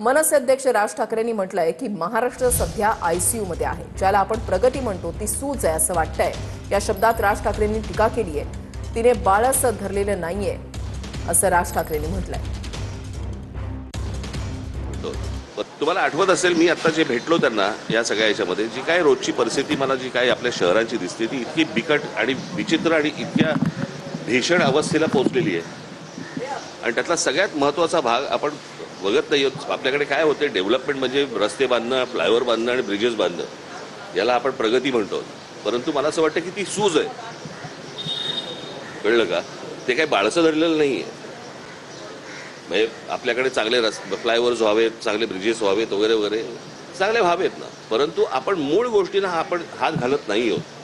मनसे अध्यक्ष राज ठाकरेंनी म्हटलंय की महाराष्ट्र सध्या आयसीयू मध्ये आहे, ज्याला आपण प्रगती म्हणतो ती सूज आहे असं वाटतंय। या शब्दात राज ठाकरेंनी टीका केली आहे। तिने बाळस धरलेलं नाहीये असं राज ठाकरेंनी म्हटलंय। तुम्हाला आठवत असेल, मी आता जे भेटलो त्यांना या सगळ्या याच्यामध्ये जी काय रोजची परिस्थिती मला जी काय आपल्या शहराची दिसते ती इतकी बिकट आणि विचित्र आणि इतक्या भीषण अवस्थेला पोहोचलेली आहे। आणि त्यातला सगळ्यात महत्त्वाचा भाग आपण बघत नाही आहोत। आपल्याकडे काय होते, डेव्हलपमेंट म्हणजे रस्ते बांधणं, फ्लायओव्हर बांधणं आणि ब्रिजेस बांधणं, याला आपण प्रगती म्हणतो। परंतु मला असं वाटतं की ती सूज आहे, कळलं का? ते काही बाळसं धरलेलं नाही आहे। म्हणजे आपल्याकडे चांगले फ्लायओव्हर्स व्हावेत, चांगले ब्रिजेस व्हावेत वगैरे वगैरे चांगले व्हावेत ना, परंतु आपण मूळ गोष्टींना आपण हात घालत नाही आहोत।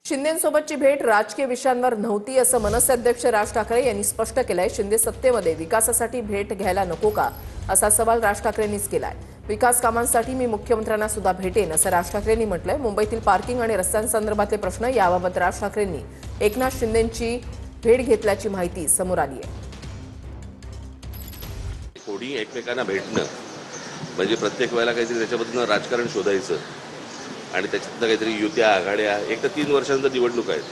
शिंदेंसोबतची भेट राजकीय विषयांवर नव्हती असं मनसे अध्यक्ष राज ठाकरे यांनी स्पष्ट केलंय। शिंदे सत्तेमध्ये विकासासाठी भेट घ्यायला नको का असा सवाल राज ठाकरेंनीच केलाय। विकास कामांसाठी मी मुख्यमंत्र्यांना सुद्धा भेटेन असं राज ठाकरेंनी म्हटलंय। मुंबईतील पार्किंग आणि रस्त्यांसंदर्भातले प्रश्न याबाबत राज ठाकरेंनी एकनाथ शिंदेंची भेट घेतल्याची माहिती समोर आली आहे। कोणी एकमेकांना भेटणं म्हणजे प्रत्येक वेळेला काहीतरी त्याच्याबद्दल राजकारण शोधायचं आणि त्याच्यातनं काहीतरी युत्या आघाड्या। एक तर 3 वर्षांचा निवडणूक आहेत,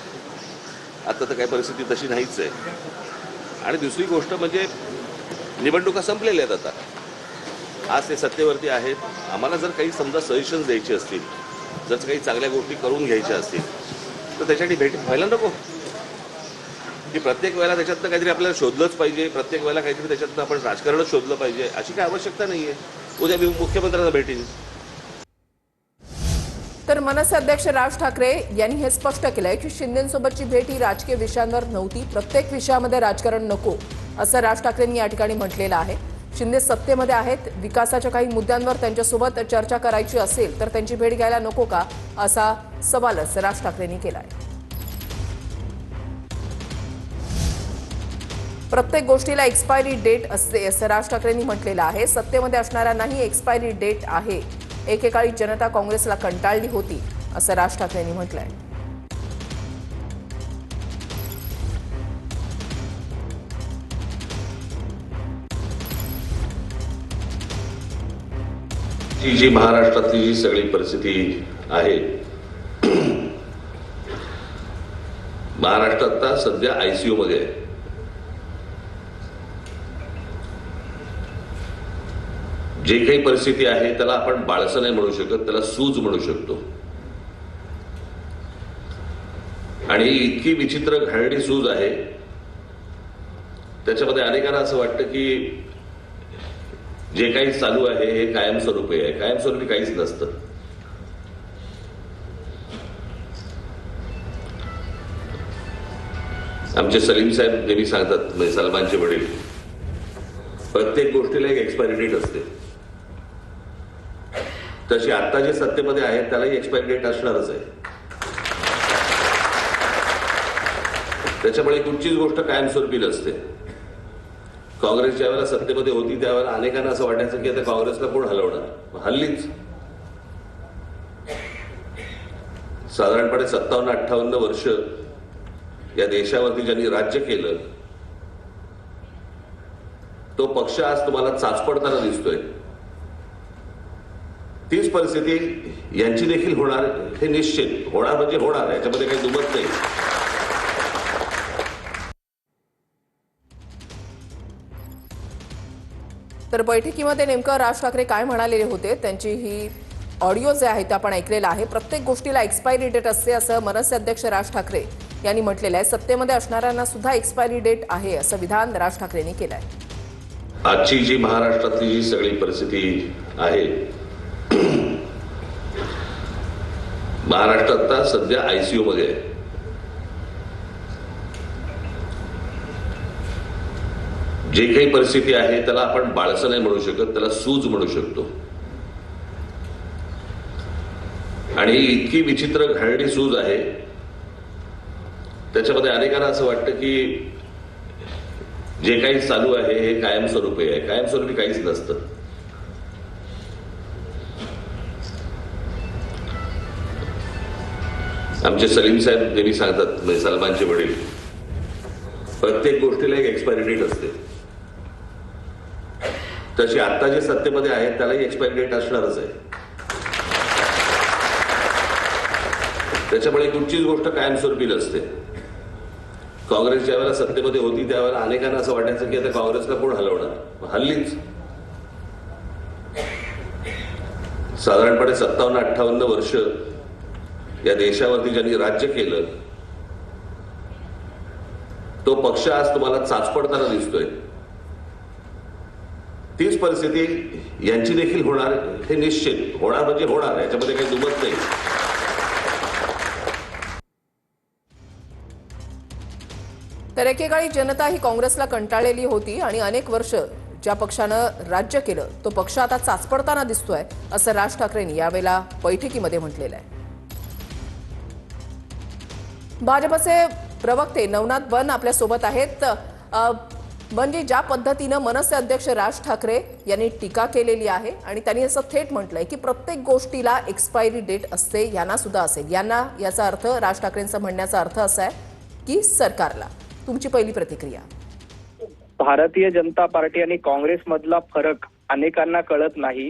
आता तर काही परिस्थिती तशी नाहीच आहे। आणि दुसरी गोष्ट म्हणजे निवडणुका संपलेल्या आहेत आता, आज ते सत्तेवरती आहेत। आम्हाला जर काही समजा सजेशन्स द्यायचे असतील, जर काही चांगल्या गोष्टी करून घ्यायच्या असतील तर त्याच्यासाठी भेट व्हायला नको की प्रत्येक वेळेला त्याच्यातनं काहीतरी आपल्याला शोधलंच पाहिजे, प्रत्येक वेळेला काहीतरी त्याच्यातनं आपण राजकारणच शोधलं पाहिजे, अशी काही आवश्यकता नाही आहे। उद्या मी मुख्यमंत्र्यांना भेटेन। तर मनसे अध्यक्ष राज ठाकरे यांनी हे स्पष्ट केलंय की शिंदेंसोबतची भेट ही राजकीय विषयांवर नव्हती, प्रत्येक विषयामध्ये राजकारण नको असं राज ठाकरेंनी या ठिकाणी म्हटलेलं आहे। शिंदे सत्तेमध्ये आहेत, विकासाच्या काही मुद्द्यांवर त्यांच्यासोबत चर्चा करायची असेल तर त्यांची भेट घ्यायला नको का असा सवालच राज ठाकरेंनी केलाय। प्रत्येक गोष्टीला एक्सपायरी डेट असते असं राज ठाकरेंनी म्हटलेलं आहे। सत्तेमध्ये असणाऱ्यांनाही एक्सपायरी डेट आहे। एकेकाळी जनता काँग्रेसला कंटाळली होती असं राज ठाकरेंनी म्हटलंय। जी महाराष्ट्रातली जी सगळी परिस्थिती आहे, महाराष्ट्र आता सध्या आयसीयू मध्ये आहे। जे काही परिस्थिती आहे त्याला आपण बाळसं नाही म्हणू शकत, त्याला सूज म्हणू शकतो। आणि इतकी विचित्र घाणेरडी सूज आहे, त्याच्यामध्ये अनेकांना असं वाटतं की जे काही चालू आहे हे कायमस्वरूपी आहे। कायमस्वरूपी काहीच नसतं। आमचे सलीम साहेब नेहमी सांगतात, म्हणजे सलमानचे वडील, प्रत्येक गोष्टीला एक एक्सपायरी डेट असते। तशी आता जे सत्तेमध्ये आहेत त्यालाही एक्सपायरी डेट असणारच आहे। त्याच्यामुळे कुठचीच गोष्ट कायमस्वरूपी नसते। काँग्रेस ज्या वेळेला सत्तेमध्ये होती त्यावेळेला अनेकांना असं वाटायचं की आता काँग्रेसला कोण हलवणार। हल्लीच साधारणपणे 57-58 वर्ष या देशावरती ज्यांनी राज्य केलं तो पक्ष आज तुम्हाला चाचपडताना दिसतोय। तीच परिस्थिती यांची देखील होणार हे निश्चित होणार, म्हणजे होणार, याच्यामध्ये काही दुमत नाही। तर बैठकीमध्ये नेमकं राज ठाकरे काय म्हणालेले होते त्यांची ही ऑडिओ जे आहे ते आपण ऐकलेलं आहे। प्रत्येक गोष्टीला एक्सपायरी डेट असते असं मनसे अध्यक्ष राज ठाकरे यांनी म्हटलेलं आहे। सत्तेमध्ये असणाऱ्यांना सुद्धा एक्सपायरी डेट आहे असं विधान राज ठाकरेंनी केलंय। आजची जी महाराष्ट्रातली जी सगळी परिस्थिती आहे, महाराष्ट्र आता सध्या आयसीयू मध्ये आहे। जे काही परिस्थिती आहे त्याला आपण बाळसं नाही म्हणू शकत, त्याला सूज म्हणू शकतो। आणि इतकी विचित्र घाणेरडी सूज आहे, त्याच्यामध्ये अनेकांना असं वाटतं की जे काही चालू आहे हे कायमस्वरूपी आहे। कायमस्वरूपी काहीच नसतं। आमचे सलीम साहेब नेहमी सांगतात, म्हणजे सलमानचे वडील, प्रत्येक गोष्टीला एक एक्सपायरी डेट असते। तशी आता जे सत्तेमध्ये आहेत त्यालाही एक्सपायरी डेट असणारच आहे. त्याच्यामुळे कुठचीच गोष्ट कायमस्वरूपी नसते. काँग्रेस ज्या वेळेला सत्तेमध्ये होती त्यावेळेला अनेकांना असं वाटायचं की आता काँग्रेसला कोण हलवणार. हल्लीच साधारणपणे 57-58 वर्ष या देशावरती ज्यांनी राज्य केलं तो पक्ष आज तुम्हाला चाचपडताना दिसतोय. तीच परिस्थिती यांची देखील होणार हे निश्चित. होणार म्हणजे होणार, याच्यामध्ये काही दुमत नाही. तर एकेकाळी जनता ही काँग्रेसला कंटाळलेली होती आणि अनेक वर्ष ज्या पक्षानं राज्य केलं तो पक्ष आता चाचपडताना दिसतोय, असं राज ठाकरेंनी यावेळेला बैठकीमध्ये म्हटलेलं आहे. भाजपचे प्रवक्ते नवनाथ बन आपल्या सोबत आहेत. म्हणजे ज्या पद्धतीनं मनसे अध्यक्ष राज ठाकरे यांनी टीका केलेली आहे आणि त्यांनी असं थेट म्हटलंय की प्रत्येक गोष्टीला एक्सपायरी डेट असते, यांना सुद्धा असेल. यांना याचा अर्थ, राज ठाकरेंचा म्हणण्याचा अर्थ असा आहे की सरकारला. तुमची पहिली प्रतिक्रिया. भारतीय जनता पार्टी आणि काँग्रेसमधला फरक अनेकांना कळत नाही.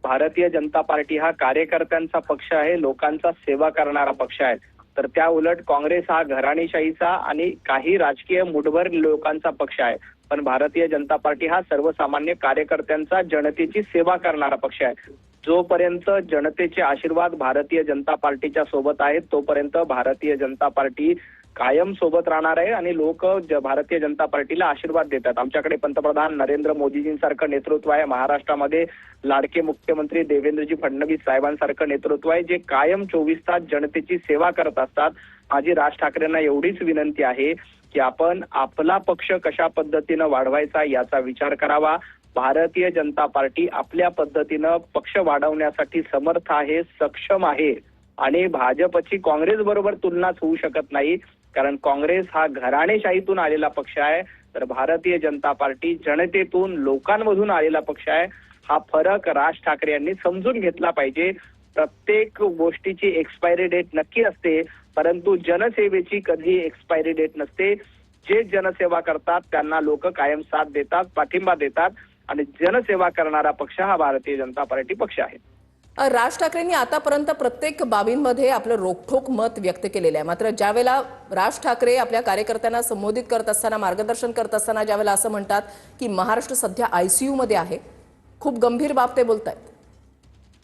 भारतीय जनता पार्टी हा कार्यकर्त्यांचा पक्ष आहे, लोकांचा सेवा करणारा पक्ष आहे. तर त्या उलट काँग्रेस हा घराणेशाहीचा आणि काही राजकीय मुठभर लोकांचा पक्ष आहे. पण भारतीय जनता पार्टी हा सर्वसामान्य कार्यकर्त्यांचा, जनतेची सेवा करणारा पक्ष आहे. जोपर्यंत जनतेचे आशीर्वाद भारतीय जनता पार्टीच्या सोबत आहेत तोपर्यंत भारतीय जनता पार्टी कायम सोबत राहणार आहे आणि लोक भारतीय जनता पार्टीला आशीर्वाद देतात. आमच्याकडे पंतप्रधान नरेंद्र मोदीजींसारखं नेतृत्व आहे. महाराष्ट्रामध्ये लाडके मुख्यमंत्री देवेंद्रजी फडणवीस साहेबांसारखं नेतृत्व आहे, जे कायम 24 तास जनतेची सेवा करत असतात. माझी राज ठाकरेंना एवढीच विनंती आहे की आपण आपला पक्ष कशा पद्धतीनं वाढवायचा याचा विचार करावा. भारतीय जनता पार्टी आपल्या पद्धतीनं पक्ष वाढवण्यासाठी समर्थ आहे, सक्षम आहे आणि भाजपची काँग्रेस बरोबर तुलनाच होऊ शकत नाही. कारण काँग्रेस हा घराणेशाहीतून आलेला पक्ष आहे, तर भारतीय जनता पार्टी जनतेतून, लोकांमधून आलेला पक्ष आहे. हा फरक राज ठाकरे यांनी समजून घेतला पाहिजे. प्रत्येक गोष्टीची एक्सपायरी डेट नक्की असते, परंतु जनसेवेची कधी एक्सपायरी डेट नसते. जे जनसेवा करतात त्यांना लोक कायम साथ देतात, पाठिंबा देतात आणि जनसेवा करणारा पक्ष हा भारतीय जनता पार्टी पक्ष आहे. राज ठाकरेंनी आतापर्यंत प्रत्येक बाबींमध्ये आपलं रोखठोक मत व्यक्त केलेलं आहे. मात्र ज्यावेळेला राज ठाकरे आपल्या कार्यकर्त्यांना संबोधित करत असताना, मार्गदर्शन करत असताना ज्यावेळेला असं म्हणतात की महाराष्ट्र सध्या आयसीयू मध्ये आहे, खूप गंभीर बाब ते बोलतायत.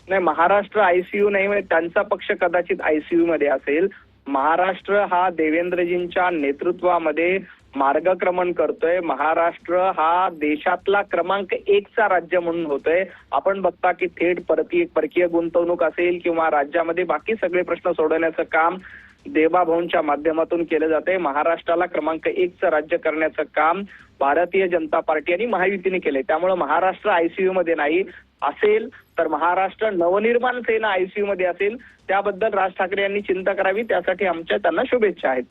नाही, महाराष्ट्र आयसीयू नाही, म्हणजे त्यांचा पक्ष कदाचित आयसीयू मध्ये असेल. महाराष्ट्र हा देवेंद्रजींच्या नेतृत्वामध्ये मार्गक्रमण करतोय. महाराष्ट्र हा देशातला क्रमांक 1चा राज्य म्हणून होतोय. आपण बघता की थेट परकीय गुंतवणूक असेल किंवा राज्यामध्ये बाकी सगळे प्रश्न सोडवण्याचं काम देवाभाऊंच्या माध्यमातून केलं जाते. महाराष्ट्राला क्रमांक 1चं राज्य करण्याचं काम भारतीय जनता पार्टी आणि महायुतीने केले. त्यामुळे महाराष्ट्र आयसीयू मध्ये नाही. असेल तर महाराष्ट्र नवनिर्माण सेना आयसीयू मध्ये असेल. त्याबद्दल राज ठाकरे यांनी चिंता करावी, त्यासाठी आमच्या त्यांना शुभेच्छा आहेत.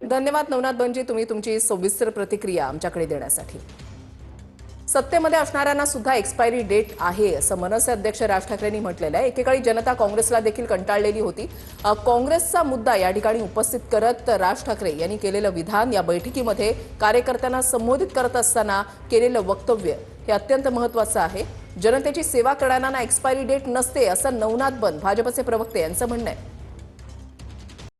धन्यवाद नवनाथ बनजी, तुम्ही तुमची सविस्तर प्रतिक्रिया आमच्याकडे देण्यासाठी. सत्तेमध्ये असणाऱ्यांना सुद्धा एक्सपायरी डेट आहे असं मनसे अध्यक्ष राज ठाकरेंनी म्हटलेलं आहे. एकेकाळी जनता काँग्रेसला देखील कंटाळलेली होती. काँग्रेसचा मुद्दा या ठिकाणी उपस्थित करत राज ठाकरे यांनी केलेलं विधान, या बैठकीमध्ये कार्यकर्त्यांना संबोधित करत असताना केलेलं वक्तव्य हे अत्यंत महत्त्वाचं आहे. जनतेची सेवा करणाऱ्यांना एक्सपायरी डेट नसते असं नवनाथ बन भाजपचे प्रवक्ते यांचं म्हणणं आहे.